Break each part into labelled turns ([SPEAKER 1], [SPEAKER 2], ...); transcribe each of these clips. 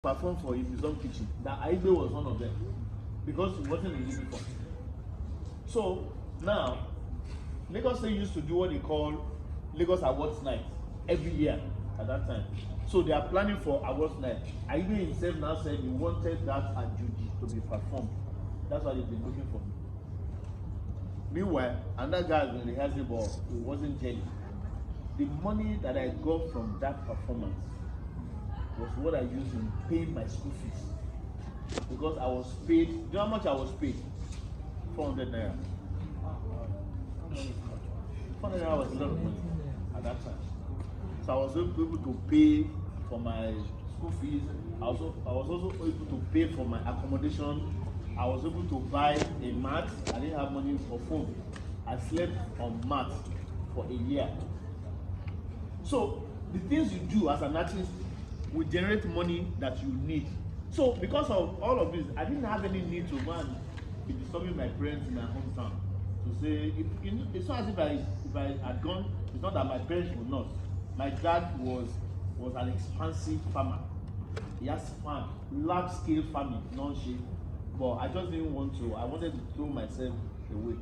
[SPEAKER 1] perform for his own kitchen. That Aigbe was one of them because he wasn't in it before. So now, Lagos State used to do what they call Lagos Awards Night every year at that time. So they are planning for Awards Night. Aigbe himself now said he wanted that Ajuji to be performed. That's why they've been looking for him. Meanwhile, another guy has been rehearsing, but it wasn't jelly. The money that I got from that performance was what I used in paying my school fees. Because I was paid, do you know how much I was paid? 400 naira. 400 naira was a lot of money at that time. So I was able to pay for my school fees. I was also able to pay for my accommodation. I was able to buy a mat. I didn't have money for phone. I slept on mat for a year. So the things you do as an artist will generate money that you need. So because of all of this, I didn't have any need to go and be disturbing my parents in my hometown. To say, it's not as if I had gone, it's not that my parents would not. My dad was an expansive farmer. He has farm, large scale farming, non-shade. But I just didn't want to. I wanted to throw myself away.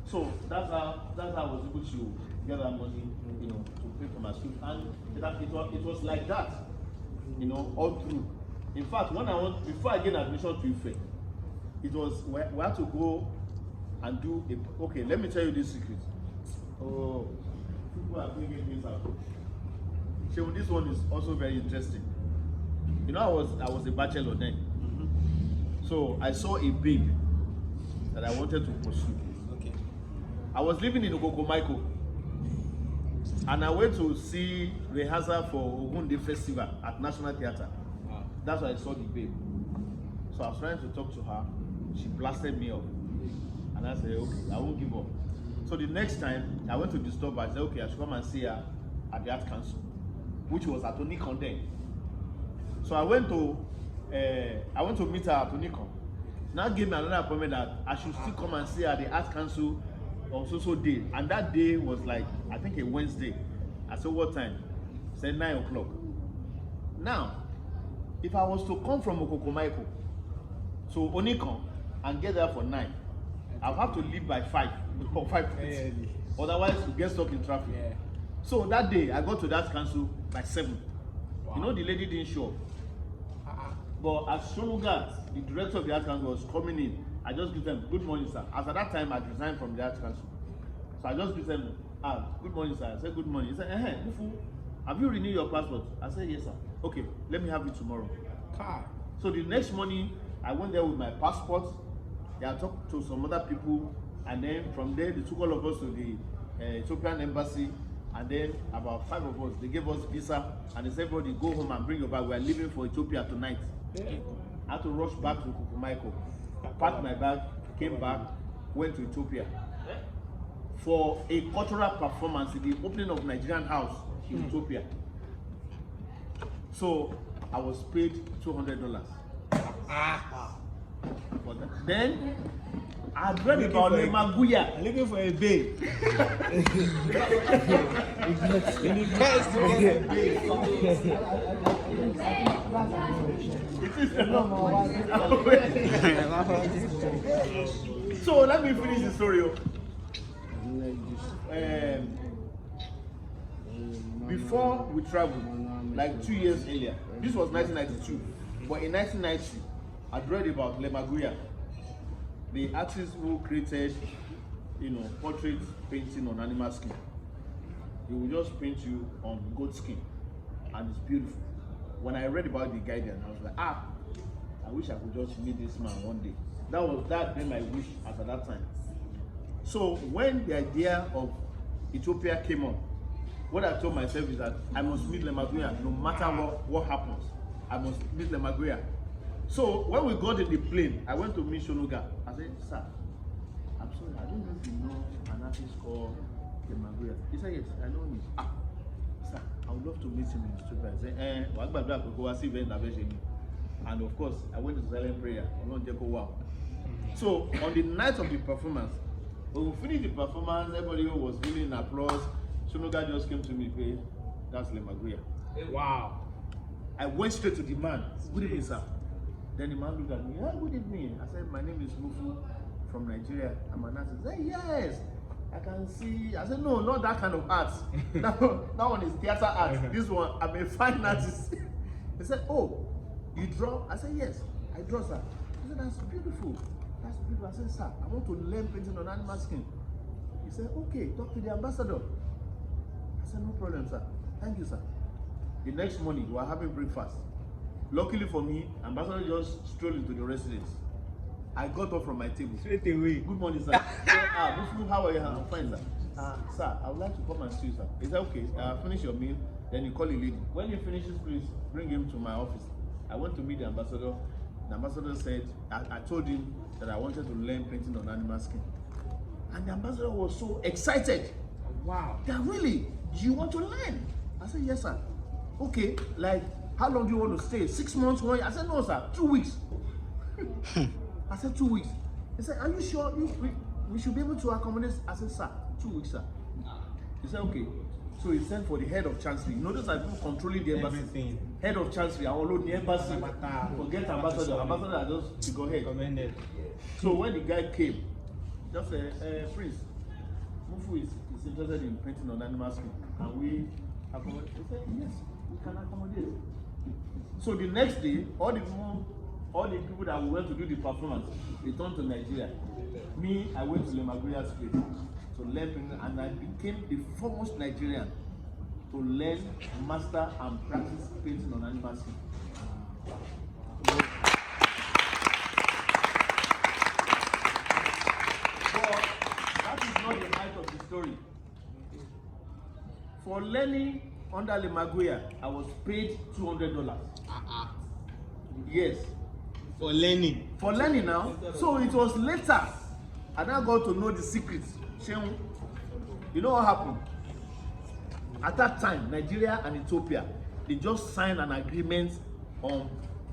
[SPEAKER 1] So that's how I was able to get that money, to pay for my school. And it was like that, all through. In fact, before I get admission to Ife, it was we had to go and do okay, let me tell you this secret. Oh, people are bringing things out. So this one is also very interesting. I was a bachelor then. So I saw a babe that I wanted to pursue.
[SPEAKER 2] Okay.
[SPEAKER 1] I was living in Okokomaiko, and I went to see rehearsal for Ogunde Festival at National Theatre.
[SPEAKER 2] Wow.
[SPEAKER 1] That's why I saw the babe. So I was trying to talk to her. She blasted me up, and I said, okay, I won't give up. So the next time I went to disturb her, I said, okay, I should come and see her at the Art Council, which was at Onikon then. So I went to meet her at Onikon. Now gave me another appointment that I should still come and see her at the Art Council on so day. And that day was like, I think a Wednesday. I said, what time? She said 9 o'clock. Now, if I was to come from Okokomaiko to Onikon and get there for 9, I'll have to leave by 5 or 5:30. Otherwise, you get stuck in traffic.
[SPEAKER 2] Yeah.
[SPEAKER 1] So that day, I got to that council by 7.
[SPEAKER 2] Wow.
[SPEAKER 1] The lady didn't show up. But as Shonuga, the director of the Art Council, was coming in, I just greeted them, good morning, sir. As at that time, I'd resigned from the Art Council. So I just greeted him, good morning, sir. I said, good morning. He said, Mufu, have you renewed your passport? I said, yes, sir. Okay, let me have it tomorrow. So the next morning, I went there with my passport. I talked to some other people, and then from there, they took all of us to the Ethiopian embassy. And then about 5 of us, they gave us visa, and they said, everybody go home and bring your bag. We are leaving for Ethiopia tonight. Yeah. I had to rush back to Kukumaiko, packed my bag, came back, went to Ethiopia for a cultural performance in the opening of Nigerian House in Ethiopia. So I was paid $200. For that. Then I read about Lemaguya.
[SPEAKER 2] Looking for a babe.
[SPEAKER 1] So let me finish the story. Before we traveled, like 2 years earlier, this was 1992, but in 1990, I'd read about Lemaguya, the artist who created, portrait painting on animal skin. He will just paint you on goat skin, and it's beautiful. When I read about the guidance, I was like, I wish I could just meet this man one day. That been my wish at that time. So when the idea of Ethiopia came on, what I told myself is that I must meet Lemaguya no matter what happens. I must meet Lemaguya. So when we got in the plane, I went to meet Shonuga. I said, sir, I'm sorry, I don't know if you know an artist called Lemaguya. He said, yes, I know him. Sir, I would love to meet him in Ethiopia. I said, and of course, I went to silent prayer. So on the night of the performance, when we finished the performance, everybody was giving applause. Shonuga just came to me, that's Lemaguya.
[SPEAKER 2] Wow.
[SPEAKER 1] I went straight to the man. Good evening, sir. Then the man looked at me. Yeah, good evening. I said, my name is Mufu from Nigeria. I'm an artist. He said, yes. I can see. I said, no, not that kind of art. that one is theater art. This one, I'm a fine artist. He said, oh, you draw? I said, yes, I draw, sir. He said, that's beautiful. That's beautiful. I said, sir, I want to learn painting on animal skin. He said, okay, talk to the ambassador. I said, no problem, sir. Thank you, sir. The next morning, we were having breakfast. Luckily for me, ambassador just strolled into the residence. I got up from my table.
[SPEAKER 2] Straight away.
[SPEAKER 1] Good morning, sir. How are you? I'm fine, sir. Sir, I would like to come and see you, sir. Is that okay? Finish your meal, then you call a lady. When you finish this, please bring him to my office. I went to meet the ambassador. The ambassador said, I told him that I wanted to learn painting on animal skin. And the ambassador was so excited.
[SPEAKER 2] Wow.
[SPEAKER 1] That really, you want to learn? I said, yes, sir. Okay, like, how long do you want to stay? 6 months, 1 year? I said, no, sir, 2 weeks. I said, 2 weeks. He said, are you sure we should be able to accommodate? I said, sir, 2 weeks, sir. He said, okay. So he sent for the head of chancellery. You notice that people controlling the embassy. Everything. Head of chancellery, I will load the embassy. Forget ambassador. Ambassador just go ahead. Commended. So when the guy came, just said, Prince, Mufu is interested in painting on animal skin. Can we accommodate? He said, yes, we can accommodate. So the next day, all the people that we went to do the performance returned to Nigeria. Me, I went to Lemaguya's place to learn painting, and I became the foremost Nigerian to learn, master, and practice painting on animal skin. But that is not the height of the story. For learning under Lemaguya, I was paid $200. Yes.
[SPEAKER 2] For learning.
[SPEAKER 1] For learning now. So it was later I now got to know the secrets. You know what happened? At that time, Nigeria and Ethiopia, they just signed an agreement on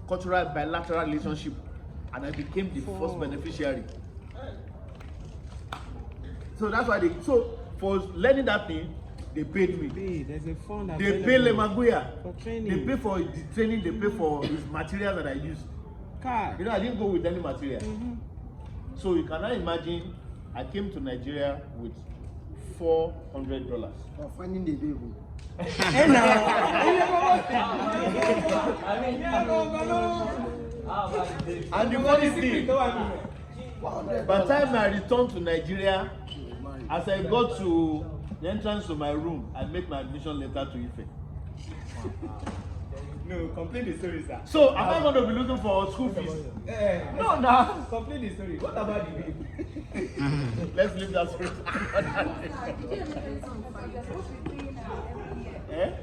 [SPEAKER 1] cultural bilateral relationship, and I became the first beneficiary. So that's why so for learning that thing, they paid me.
[SPEAKER 2] Hey, there's a fund
[SPEAKER 1] they pay Lemaguya
[SPEAKER 2] for training.
[SPEAKER 1] They pay for the training, they pay for his materials that I use. You know, I didn't go with any material. So you cannot imagine, I came to Nigeria with $400.
[SPEAKER 3] For finding the baby.
[SPEAKER 1] And the funny thing, by the time I returned to Nigeria, as I got to the entrance to my room, I make my admission letter to Ife.
[SPEAKER 2] No, complete the story, sir.
[SPEAKER 1] So, am I going to be looking for school fees? No, no.
[SPEAKER 2] Complete the story. What about the baby?
[SPEAKER 1] Let's leave that story.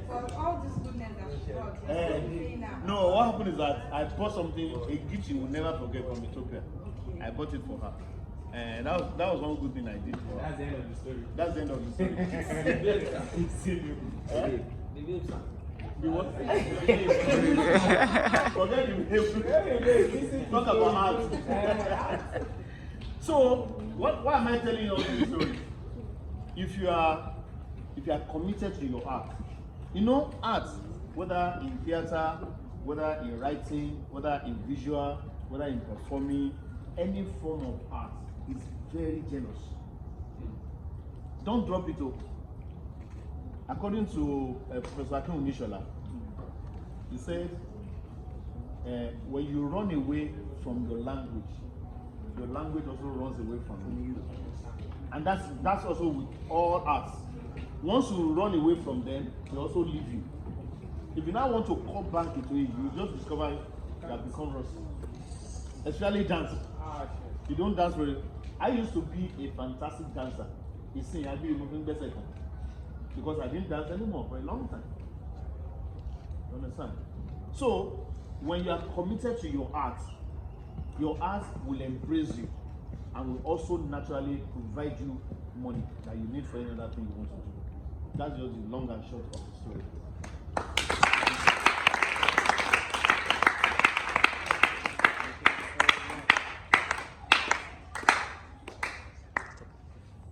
[SPEAKER 4] For all this goodness that she brought,
[SPEAKER 1] no, what happened is that I bought something, a gift she will never forget from Ethiopia. I bought it for her. And that was one good thing I did for her.
[SPEAKER 2] That's the end of the story.
[SPEAKER 1] That's the end of the story.
[SPEAKER 2] The babe, sir.
[SPEAKER 1] The what? Forget the babe. Talk about art. So, why am I telling you all this story? If you are committed to your art, you know, art, whether in theater, whether in writing, whether in visual, whether in performing, any form of art is very generous. Don't drop it up. According to Professor Akin Unishola, he said, when you run away from your language also runs away from you. And that's also with all arts. Once you run away from them, they also leave you. If you now want to come back into it, you just discover you have become rusty. Especially dancing. You don't dance very. I used to be a fantastic dancer. You see, I've been moving better because I didn't dance anymore for a long time. You understand? So, when you are committed to your art will embrace you and will also naturally provide you money that you need for any other thing you want to do. That's just the long and short of the story.